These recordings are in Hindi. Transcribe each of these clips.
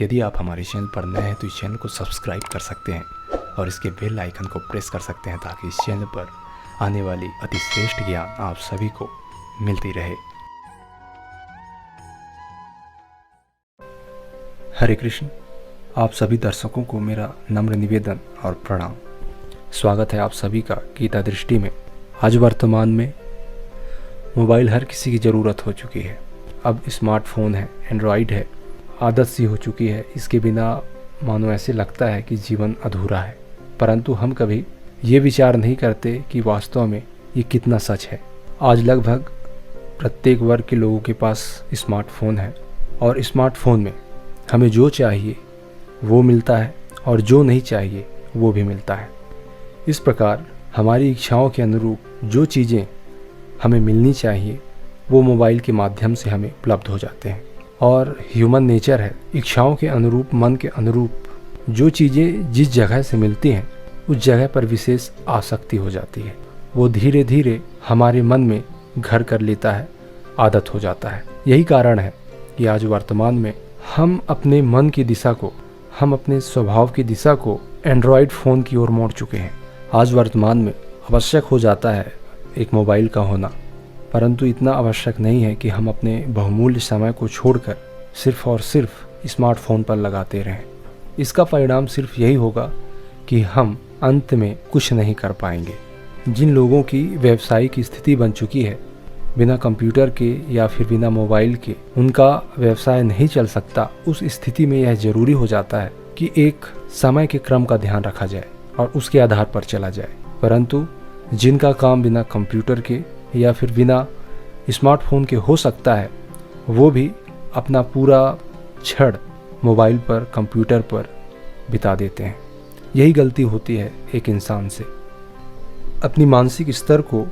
यदि आप हमारे चैनल पर नए हैं तो इस चैनल को सब्सक्राइब कर सकते हैं और इसके बेल आइकन को प्रेस कर सकते हैं ताकि इस चैनल पर आने वाली अति श्रेष्ठ ज्ञान आप सभी को मिलती रहे। हरे कृष्ण। आप सभी दर्शकों को मेरा नम्र निवेदन और प्रणाम। स्वागत है आप सभी का गीता दृष्टि में। आज वर्तमान में मोबाइल हर किसी की ज़रूरत हो चुकी है। अब स्मार्टफोन है, एंड्रॉयड है, आदत सी हो चुकी है। इसके बिना मानो ऐसे लगता है कि जीवन अधूरा है। परंतु हम कभी ये विचार नहीं करते कि वास्तव में ये कितना सच है। आज लगभग प्रत्येक वर्ग के लोगों के पास स्मार्टफोन है और स्मार्टफोन में हमें जो चाहिए वो मिलता है और जो नहीं चाहिए वो भी मिलता है। इस प्रकार हमारी इच्छाओं के अनुरूप जो चीज़ें हमें मिलनी चाहिए वो मोबाइल के माध्यम से हमें उपलब्ध हो जाते हैं। और ह्यूमन नेचर है, इच्छाओं के अनुरूप, मन के अनुरूप जो चीज़ें जिस जगह से मिलती हैं उस जगह पर विशेष आसक्ति हो जाती है। वो धीरे धीरे हमारे मन में घर कर लेता है, आदत हो जाता है। यही कारण है कि आज वर्तमान में हम अपने मन की दिशा को, हम अपने स्वभाव की दिशा को एंड्रॉयड फ़ोन की ओर मोड़ चुके हैं। आज वर्तमान में आवश्यक हो जाता है एक मोबाइल का होना, परंतु इतना आवश्यक नहीं है कि हम अपने बहुमूल्य समय को छोड़कर सिर्फ और सिर्फ स्मार्टफोन पर लगाते रहें। इसका परिणाम सिर्फ यही होगा कि हम अंत में कुछ नहीं कर पाएंगे। जिन लोगों की व्यवसायिक स्थिति बन चुकी है, बिना कंप्यूटर के या फिर बिना मोबाइल के उनका व्यवसाय नहीं चल सकता, उस स्थिति में यह ज़रूरी हो जाता है कि एक समय के क्रम का ध्यान रखा जाए और उसके आधार पर चला जाए। परंतु जिनका काम बिना कंप्यूटर के या फिर बिना स्मार्टफोन के हो सकता है, वो भी अपना पूरा क्षण मोबाइल पर, कंप्यूटर पर बिता देते हैं। यही गलती होती है एक इंसान से। अपनी मानसिक स्तर को,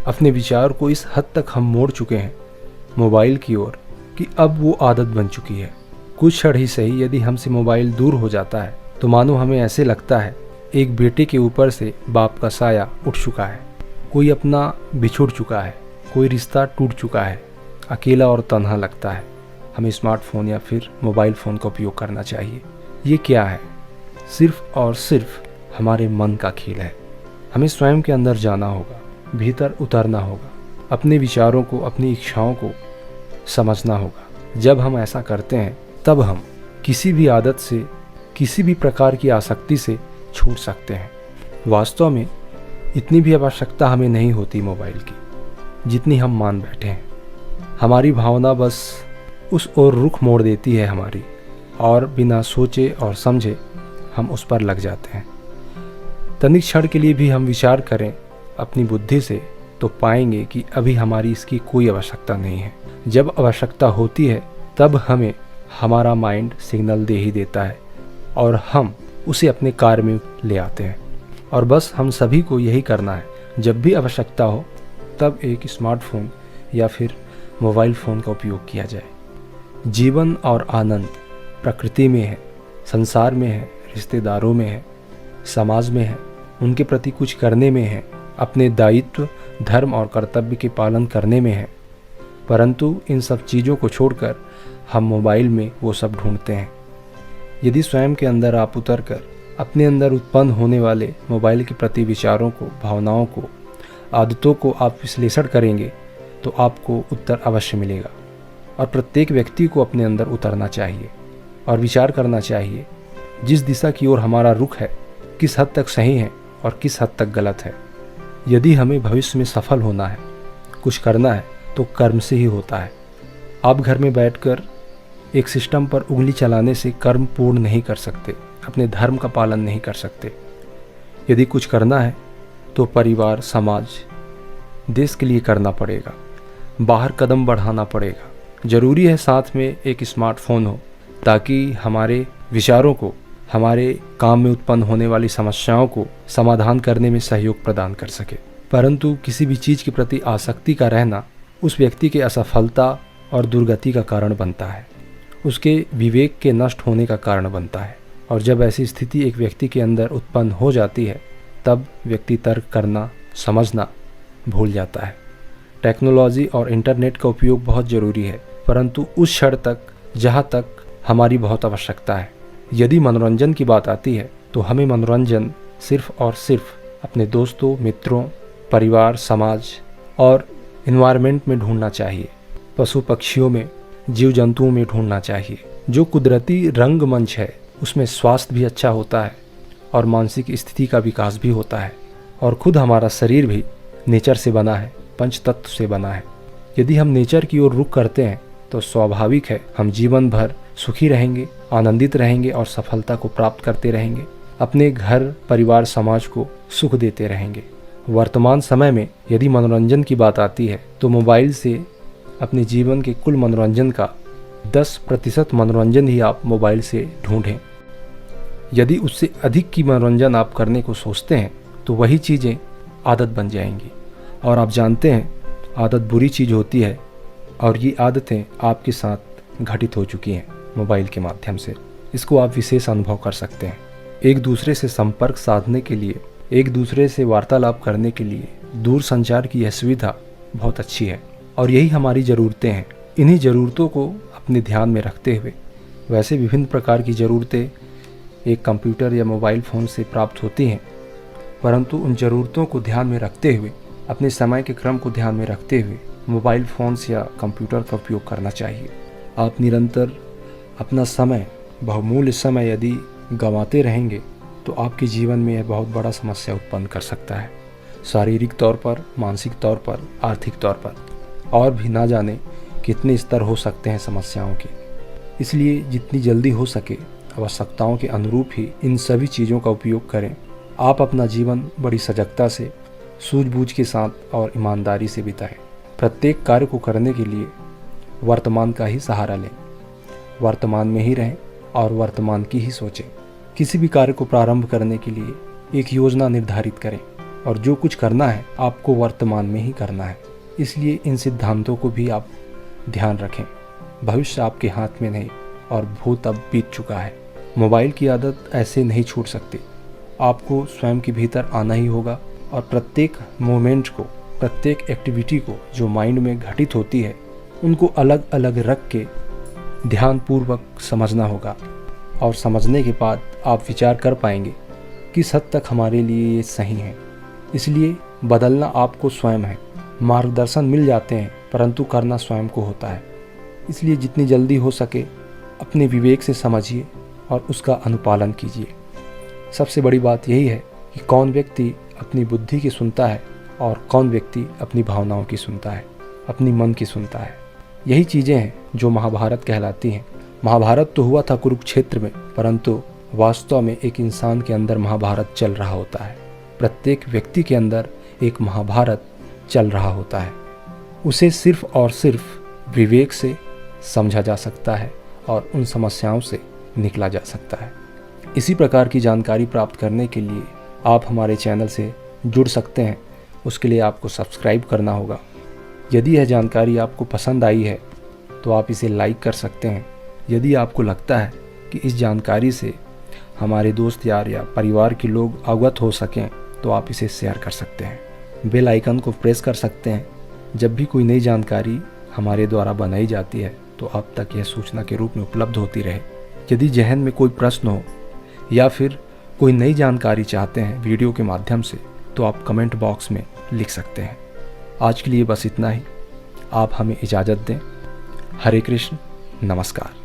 अपने विचार को इस हद तक हम मोड़ चुके हैं मोबाइल की ओर कि अब वो आदत बन चुकी है। कुछ क्षण ही सही यदि हमसे मोबाइल दूर हो जाता है तो मानो हमें ऐसे लगता है एक बेटे के ऊपर से बाप का साया उठ चुका है। कोई अपना बिछुड़ चुका है, कोई रिश्ता टूट चुका है, अकेला और तन्हा लगता है। हमें स्मार्टफोन या फिर मोबाइल फ़ोन का उपयोग करना चाहिए। ये क्या है? सिर्फ और सिर्फ हमारे मन का खेल है। हमें स्वयं के अंदर जाना होगा, भीतर उतरना होगा, अपने विचारों को, अपनी इच्छाओं को समझना होगा। जब हम ऐसा करते हैं तब हम किसी भी आदत से, किसी भी प्रकार की आसक्ति से छूट सकते हैं। वास्तव में इतनी भी आवश्यकता हमें नहीं होती मोबाइल की जितनी हम मान बैठे हैं। हमारी भावना बस उस ओर रुख मोड़ देती है हमारी, और बिना सोचे और समझे हम उस पर लग जाते हैं। तनिक क्षण के लिए भी हम विचार करें अपनी बुद्धि से तो पाएंगे कि अभी हमारी इसकी कोई आवश्यकता नहीं है। जब आवश्यकता होती है तब हमें हमारा माइंड सिग्नल दे ही देता है और हम उसे अपने कार्य में ले आते हैं। और बस हम सभी को यही करना है, जब भी आवश्यकता हो तब एक स्मार्टफोन या फिर मोबाइल फ़ोन का उपयोग किया जाए। जीवन और आनंद प्रकृति में है, संसार में है, रिश्तेदारों में है, समाज में है, उनके प्रति कुछ करने में है, अपने दायित्व, धर्म और कर्तव्य के पालन करने में है। परंतु इन सब चीज़ों को छोड़कर हम मोबाइल में वो सब ढूंढते हैं। यदि स्वयं के अंदर आप उतर कर अपने अंदर उत्पन्न होने वाले मोबाइल के प्रति विचारों को, भावनाओं को, आदतों को आप विश्लेषण करेंगे तो आपको उत्तर अवश्य मिलेगा। और प्रत्येक व्यक्ति को अपने अंदर उतरना चाहिए और विचार करना चाहिए जिस दिशा की ओर हमारा रुख है किस हद तक सही है और किस हद तक गलत है। यदि हमें भविष्य में सफल होना है, कुछ करना है, तो कर्म से ही होता है। आप घर में बैठकर एक सिस्टम पर उंगली चलाने से कर्म पूर्ण नहीं कर सकते, अपने धर्म का पालन नहीं कर सकते। यदि कुछ करना है तो परिवार, समाज, देश के लिए करना पड़ेगा, बाहर कदम बढ़ाना पड़ेगा। ज़रूरी है साथ में एक स्मार्टफोन हो ताकि हमारे विचारों को, हमारे काम में उत्पन्न होने वाली समस्याओं को समाधान करने में सहयोग प्रदान कर सके। परंतु किसी भी चीज़ के प्रति आसक्ति का रहना उस व्यक्ति के असफलता और दुर्गति का कारण बनता है, उसके विवेक के नष्ट होने का कारण बनता है। और जब ऐसी स्थिति एक व्यक्ति के अंदर उत्पन्न हो जाती है तब व्यक्ति तर्क करना, समझना भूल जाता है। टेक्नोलॉजी और इंटरनेट का उपयोग बहुत ज़रूरी है, परंतु उस क्षण तक जहाँ तक हमारी बहुत आवश्यकता है। यदि मनोरंजन की बात आती है तो हमें मनोरंजन सिर्फ और सिर्फ अपने दोस्तों, मित्रों, परिवार, समाज और इन्वायरमेंट में ढूंढना चाहिए। पशु पक्षियों में, जीव जंतुओं में ढूंढना चाहिए। जो कुदरती रंगमंच है उसमें स्वास्थ्य भी अच्छा होता है और मानसिक स्थिति का विकास भी होता है। और खुद हमारा शरीर भी नेचर से बना है, पंच तत्व से बना है। यदि हम नेचर की ओर रुख करते हैं तो स्वाभाविक है हम जीवन भर सुखी रहेंगे, आनंदित रहेंगे और सफलता को प्राप्त करते रहेंगे। अपने घर, परिवार, समाज को सुख देते रहेंगे। वर्तमान समय में यदि मनोरंजन की बात आती है तो मोबाइल से अपने जीवन के कुल मनोरंजन का 10% मनोरंजन ही आप मोबाइल से ढूंढें। यदि उससे अधिक की मनोरंजन आप करने को सोचते हैं तो वही चीज़ें आदत बन जाएंगी। और आप जानते हैं आदत बुरी चीज़ होती है और ये आदतें आपके साथ घटित हो चुकी हैं मोबाइल के माध्यम से। इसको आप विशेष अनुभव कर सकते हैं। एक दूसरे से संपर्क साधने के लिए, एक दूसरे से वार्तालाप करने के लिए दूर संचार की यह सुविधा बहुत अच्छी है और यही हमारी ज़रूरतें हैं। इन्हीं ज़रूरतों को अपने ध्यान में रखते हुए, वैसे विभिन्न प्रकार की ज़रूरतें एक कंप्यूटर या मोबाइल फ़ोन से प्राप्त होती हैं, परंतु उन ज़रूरतों को ध्यान में रखते हुए, अपने समय के क्रम को ध्यान में रखते हुए मोबाइल फ़ोन्स या कंप्यूटर का उपयोग करना चाहिए। आप निरंतर अपना समय, बहुमूल्य समय यदि गंवाते रहेंगे तो आपके जीवन में यह बहुत बड़ा समस्या उत्पन्न कर सकता है। शारीरिक तौर पर, मानसिक तौर पर, आर्थिक तौर पर और भी ना जाने कितने स्तर हो सकते हैं समस्याओं के। इसलिए जितनी जल्दी हो सके आवश्यकताओं के अनुरूप ही इन सभी चीज़ों का उपयोग करें। आप अपना जीवन बड़ी सजगता से, सूझबूझ के साथ और ईमानदारी से बिताएं। प्रत्येक कार्य को करने के लिए वर्तमान का ही सहारा लें। वर्तमान में ही रहें और वर्तमान की ही सोचें। किसी भी कार्य को प्रारंभ करने के लिए एक योजना निर्धारित करें और जो कुछ करना है आपको वर्तमान में ही करना है। इसलिए इन सिद्धांतों को भी आप ध्यान रखें। भविष्य आपके हाथ में नहीं और भूत अब बीत चुका है। मोबाइल की आदत ऐसे नहीं छूट सकती। आपको स्वयं के भीतर आना ही होगा और प्रत्येक मोमेंट को, प्रत्येक एक्टिविटी को जो माइंड में घटित होती है उनको अलग अलग रख के ध्यानपूर्वक समझना होगा। और समझने के बाद आप विचार कर पाएंगे किस हद तक हमारे लिए ये सही है। इसलिए बदलना आपको स्वयं है। मार्गदर्शन मिल जाते हैं परंतु करना स्वयं को होता है। इसलिए जितनी जल्दी हो सके अपने विवेक से समझिए और उसका अनुपालन कीजिए। सबसे बड़ी बात यही है कि कौन व्यक्ति अपनी बुद्धि की सुनता है और कौन व्यक्ति अपनी भावनाओं की सुनता है, अपनी मन की सुनता है। यही चीज़ें हैं जो महाभारत कहलाती हैं। महाभारत तो हुआ था कुरुक्षेत्र में, परंतु वास्तव में एक इंसान के अंदर महाभारत चल रहा होता है। प्रत्येक व्यक्ति के अंदर एक महाभारत चल रहा होता है। उसे सिर्फ और सिर्फ विवेक से समझा जा सकता है और उन समस्याओं से निकला जा सकता है। इसी प्रकार की जानकारी प्राप्त करने के लिए आप हमारे चैनल से जुड़ सकते हैं। उसके लिए आपको सब्सक्राइब करना होगा। यदि यह जानकारी आपको पसंद आई है तो आप इसे लाइक कर सकते हैं। यदि आपको लगता है कि इस जानकारी से हमारे दोस्त यार या परिवार के लोग अवगत हो सकें तो आप इसे शेयर कर सकते हैं। बेल आइकन को प्रेस कर सकते हैं। जब भी कोई नई जानकारी हमारे द्वारा बनाई जाती है तो आप तक यह सूचना के रूप में उपलब्ध होती रहे। यदि जहन में कोई प्रश्न हो या फिर कोई नई जानकारी चाहते हैं वीडियो के माध्यम से तो आप कमेंट बॉक्स में लिख सकते हैं। आज के लिए बस इतना ही। आप हमें इजाज़त दें। हरे कृष्ण, नमस्कार।